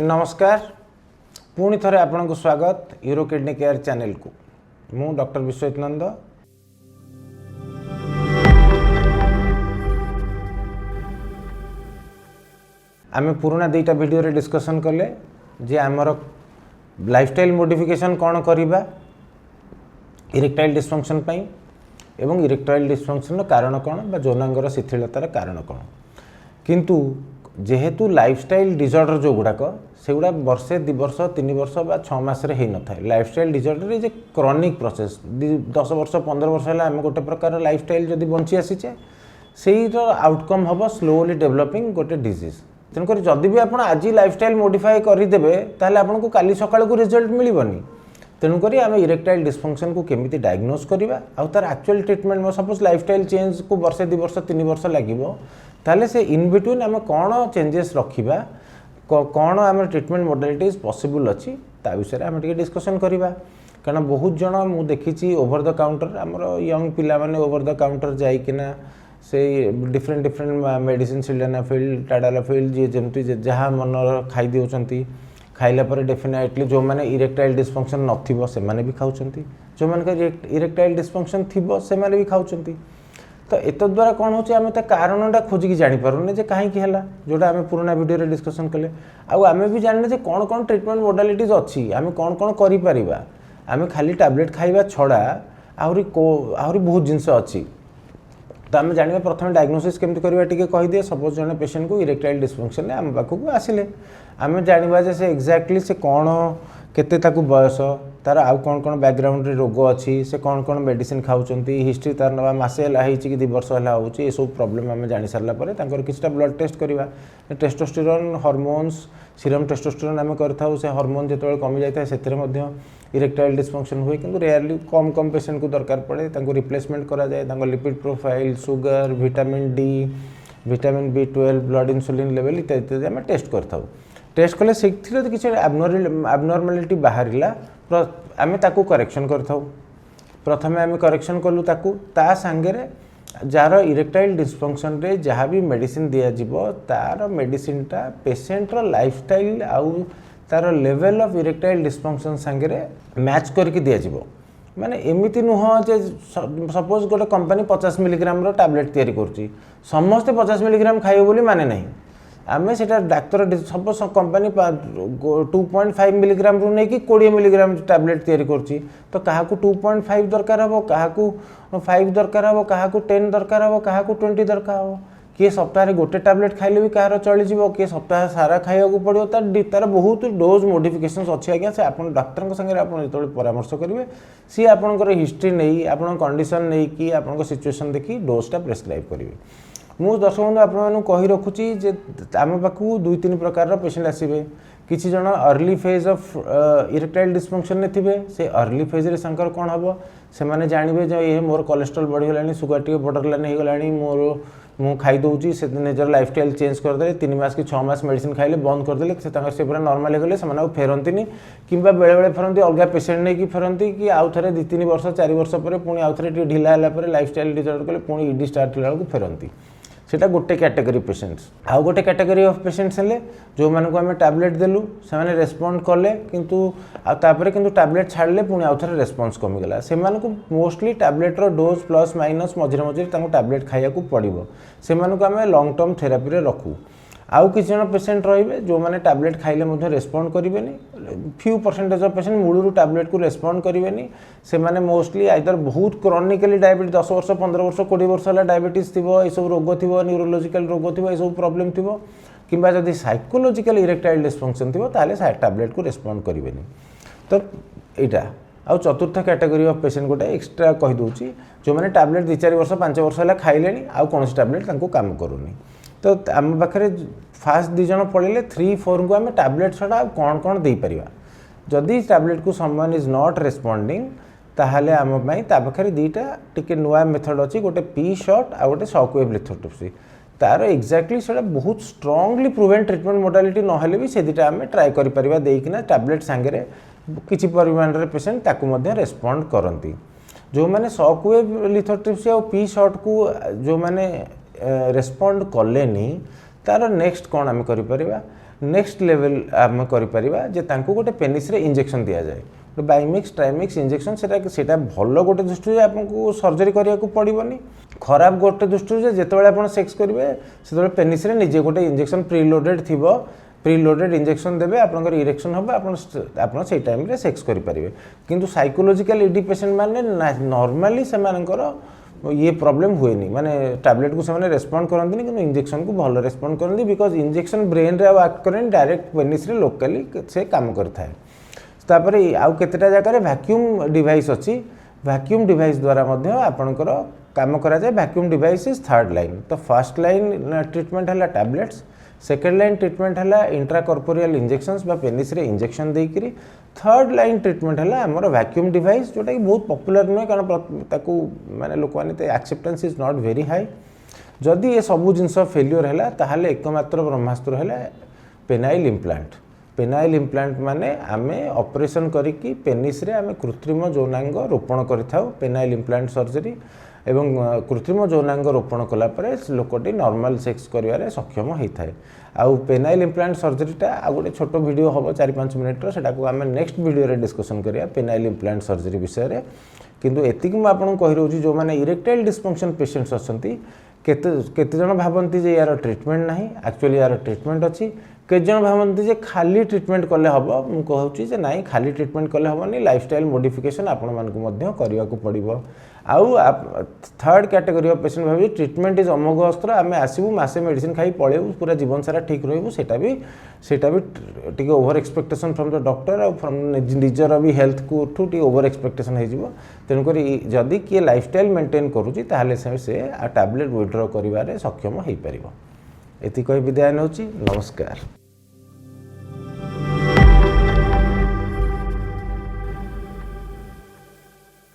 नमस्कार पुणी थरे आपनको स्वागत यूरो किडनी केयर चैनल को मु डॉक्टर विश्वजित नंद। आमे पुराना दुईटा वीडियो रे डिस्कशन कले जे आमर लाइफस्टाइल मॉडिफिकेशन कौन करिबा इरेक्टाइल डिस्फंक्शन पई एवं इरेक्टाइल डिस्फंक्शन कारण कौन बा जौनांगर शिथिलतार कारण कौन किंतु जेहेतु लाइफस्टाइल डिजॉर्डर जो गुड़ाक से गुड़ा वर्षे 2 वर्ष 3 वर्ष बा 6 मास रे ही न थाए। Lifestyle disorder is a chronic process 10 वर्ष 15 वर्ष है आम गोटे प्रकार लाइफस्टाइल जदि बंची आसीचे से आउटकम हम स्लोली डेवलपिंग गोटे डिजीज। तेणुक जदि भी आप आज लाइफस्टाइल मॉडिफाई करदे ताहले आपको काली सकाळ को रिजल्ट मिलबनी। तेणुक आम इरेक्टाइल डिस्फंक्शन को केमिति डायग्नोज करवा आउ तार actual treatment suppose lifestyle change को वर्षे 2 वर्ष 3 वर्ष लगे ताले से इन बिटवीन आम कौन चेंजेस रखा कौन आम ट्रीटमेंट मॉडलिटीज पॉसिबल अच्छी ता विषय आम डिस्कशन करवा। कारण बहुत जन मु देखी ओवर द काउंटर आमर यंग पिला माने ओवर द काउंटर जाइकिना से different different medicine sildenafil tadalafil जी जमती जहाँ मन खाई दौरान खाइला पर डेफिनेटली जो मैंने इरेक्टाइल डिस्फंक्शन नथिबो से माने भी खाउछंती जो माने इरेक्टाइल डिस्फंक्शन थिबो से माने भी खाउछंती। तो एत द्वारा कौन होची आमे त कारणटा खोजिकी जानि पारुने जे काहे कि हला जोटा आमे पुराना वीडियो रे डिस्कशन कले आउ आमे भी जानने जे कौन कौन ट्रीटमेंट मॉडलिटीज अच्छी आमे कौन कौन करि परिबा। आमे खाली टैबलेट खाइबा छड़ा आहुरी बहुत जिंस अच्छी। तो आम जाना प्रथम डायग्नोसिस केमती करवा टिके कहि दिए। सपोज जने पेशेंट को इरेक्टाइल डिस्फंक्शन आम पाखक आसिले आम जाना जे से एक्जाक्टली से कौन केते ताकू बयस तार आउ कौन कौन बैकग्राउंड रे रोग अच्छी से कौन कौन मेडिसिन खाउचंती हिस्ट्री तार नवा मासे है कि 2 वर्ष है होची ए सब प्रॉब्लम आम जानि सारला परे तांकर किछटा ब्लड टेस्ट करवा टेस्टोस्टेरोन हार्मोन्स सीरम टेस्टोस्टेरोन आम करथाउ से हार्मोन जेतबेले कमी जाय सेतरे मध्य इरेक्टाइल डिस्फंक्शन हुए किंतु रेयरली कम पेशेंट को दरकार पड़े तांको रिप्लेसमेंट करा जाए तांको lipid profile sugar vitamin D vitamin B12 blood insulin level इत्यादि आम टेस्ट करथाउ। टेस्ट कले से किसी एबनॉर्मालिटी बाहरिला आम ताकू करेक्शन करथाउ। प्रथमे आम करेक्शन कलु ताकू ता सांगेरे जार इरेक्टाइल डिस्फंक्शन रे जहाँ भी मेडिसिन दिया जिवो तार मेडिसिनटा पेशेंटर लाइफस्टाइल आउ तार लेवल ऑफ इरेक्टाइल डिस्फंक्शन सांगेरे मैच करके दिया जिवो। माने एमिति नुह जे सपोज गोटे कंपनी 50 मिलीग्राम रो टैबलेट तैयारी करची समस्ते 50 मिलीग्राम खाइबो बोली माने नहीं। आमे सेटा डाक्टर सपोज कंपनी 2.5 मिलीग्राम रू नहीं कि 20 मिलीग्राम टैबलेट तैयारी करची तो काहाकू 2.5 दरकार हबो काहाकू 5 दरकार हबो काहाकू 10 दरकार हबो काहाकू 20 दरकार हबो। किए सप्ताह गोटे टैबलेट खाइले भी कहार चली जीवो किए सप्ताह सारा खाइबा पड़ो तार बहुत डोज मॉडिफिकेशंस अच्छी आज्ञा से आप डॉक्टर संगे आप जो परामर्श करेंगे सी आपंकर हिस्ट्री नहीं आप कंडीशन नहीं कि आप सिचुएशन देखी डोजटा प्रेस्क्राइब करेंगे। मु दर्शक बंधु आपको कही रखुची जे आम पाखु 2-3 प्रकार पेशेंट आसवे किसी जन early phase of erectile dysfunction ने थिबे से अर्ली फेज रे संकर कौन हम से माने जानबे जे ये मोर कोलेस्ट्रॉल बढ़ीगलानी सुगर टी बॉर्डरलाइन हो गलानी मोर मु खाई दूची से निजर लाइफस्टाइल चेंज करदे 3 मास कि 6 मास मेडिसिन खाइले बंद करदे से पूरा नॉर्मल हो गले से माने फेरंती किंबा बेले बेले फेरंती अलग पेशेंट नहीं कि फेरंती कि आउ थे 2-3 वर्ष 4 वर्ष पर पुणी आउ थे ढिला है लाइफस्टाइल डिसऑर्डर कले पुणी ईडी स्टार्ट होला को फेरंती सेटा गोटे कैटेगरी पेशेंट्स। आउ गोटे कैटेगरी ऑफ पेशेंट्स हेले जो माने को हमें टैबलेट देलु से माने रेस्पोंड कले किंतु तापरे किंतु टैबलेट छाड़ले पुणी आउ थे रेस्पॉन्स कमी गला से माने को मोस्टली टैबलेट रो डोज प्लस माइनस मझिरे मझिरे तांको टैबलेट खाइया को पड़िबो से माने को हमें लॉन्ग टर्म थेरापी रे रखू। आउ किसी जन पेशेंट रहिबे जो माने टैबलेट खाइले मध्य रेस्पॉन्ड करिवेनी फ्यू परसेंटेज ऑफ पेशेंट मूलरू टैबलेट को रेस्पॉन्ड करिवेनी से माने मोस्टली आइदर बहुत क्रॉनिकली डायबिटीज 10 वर्ष 15 वर्ष 20 वर्ष है डायबिटीज थिबो ए सब रोग थिबो न्यूरोलॉजिकल रोग थिबो ए सब प्रॉब्लम थिबो किंबा जदि साइकोलॉजिकल इरेक्टाइल डिस्फंक्शन थिबो ताले टैबलेट को रेस्पॉन्ड करिवेनी। तो एटा आउ चतुर्थ कैटेगरी ऑफ पेशेंट गोटे एक्स्ट्रा कहि दोची जो माने टैबलेट 2-4 वर्ष 5 वर्ष है खाइलेनी आउ कौन टैबलेट तांको काम करूनी। तो आम पाखे फास्ट 2 जन पड़े 3-4 को आम टैबलेट छड़ा कौन कौन दे परिवा जदि टैबलेट को समवन इज नॉट रेस्पॉन्डिंग ताहले आम पाखे 2टा टिके नुआ मेथड अच्छी गोटे पी शॉट आ गोटे शॉकवेव लिथोट्रिप्सी तार एक्जाक्टली से बहुत स्ट्रांगली प्रूवेन ट्रीटमेंट मोडालिटी नहेले भी से 2टा आम ट्राए करिपरिबा देइकिना टैबलेट सांगे किछि परिमाण रे पेशेंट ताकू मध्य रेस्पॉन्ड करंती। जो माने शॉकवेव लिथोट्रिप्सी और पी शॉट को जो माने रेस्पॉन्ड कलेनी तार नेक्स्ट कौन आम करिपरिबा नेक्स्ट लेवल आम करिपरिबा जे तांको गोटे पेनिस रे इंजेक्शन दिया जाए बाइमिक्स ट्राइमिक्स इंजेक्शन सेटा भल गोटे दृष्टि आपको सर्जरी करिया को पड़िबनी खराब गोटे दृष्टि जेतेबेले आपण सेक्स करिवे सेतेबेले पेनिस रे निजे गोटे इंजेक्शन प्रीलोडेड थिबो प्रीलोडेड इंजेक्शन देबे आपनकर इरेक्शन होबे आपण से टाइम रे सेक्स करि परिबे किंतु साइकोलॉजिकल ईडी पेशेंट माने नॉर्मली से मानकर ये प्रॉब्लम हुए नहीं माने टैबलेट को से रेस्पॉन्ड करती नहीं कि इंजेक्शन को भल रेस्पॉन्ड करती बिकॉज इंजेक्शन ब्रेन रे एक्ट करें डायरेक्ट पेनिस रे लोकली से काम करता है तापर आउ केतेटा जगह वैक्यूम डिवाइस अच्छी वैक्यूम डिवाइस द्वारा आपणकर काम करा जाए vacuum device is third line तो फर्स्ट लाइन ट्रीटमेंट है टैबलेट्स सेकेंड लाइन ट्रीटमेंट है इंट्राकॉर्पोरियल इंजेक्शंस बा पेनिस रे इंजेक्शन देकरी थर्ड लाइन ट्रीटमेंट है आमर वैक्यूम डिवाइस जोटा कि बहुत पॉपुलर नुहे कारण माने लोक माने acceptance is not very high जदि ये सबू जिनस फेल्योर है ताहले एकमात्र ब्रह्मास्त्र है पेनाइल इम्प्लांट पेनाइल इम्प्लांट माने आमे ऑपरेशन करिकी पेनिस रे आमे कृत्रिम यौनांग रोपण करिथाउ पेनाइल इम्प्लांट सर्जरी एवं कृत्रिम यौनांग रोपण कला परे लोकटी नॉर्मल सेक्स करिवारे सक्षम होता है आउ पेनाइल इम्प्लांट सर्जरीटा आ गोटे छोट वीडियो हम 4-5 मिनिट सेटा को आमे नेक्स्ट वीडियो रे डिस्कशन करिया पेनाइल इम्प्लांट सर्जरी विषय रे किंतु एतिक मैं आपन कहि रहउची जो माने इरेक्टाइल डिस्फंक्शन पेशेंट्स असंती केते जण भाबंती जे यार ट्रीटमेंट नाही एक्चुअली यार ट्रीटमेंट अछि केते जण भाबंती जे खाली ट्रीटमेंट कले हबो मु कहउची जे नाही खाली ट्रीटमेंट कले हबोनी लाइफस्टाइल मॉडिफिकेशन आपन मान को मध्य करिया को पड़िबो आउ थर्ड कैटेगरी ऑफ पेशेंट भाबी ट्रीटमेंट इज अमोघ अस्त्र आमे आसीबू मासे मेडिसिन खाई पळेबू पूरा जीवन सारा ठीक रहबू सेटा भी टिके over expectation from the doctor और फ्रॉम निजर भी हेल्थ को टी ओवर एक्सपेक्टेशन हो जिवो तेणुक जदि किए लाइफस्टाइल मेंटेन करूची ताहले से टैबलेट विथड्रॉ करिवारे सक्षम होई परिबो एति कहि विदाय नउची नमस्कार।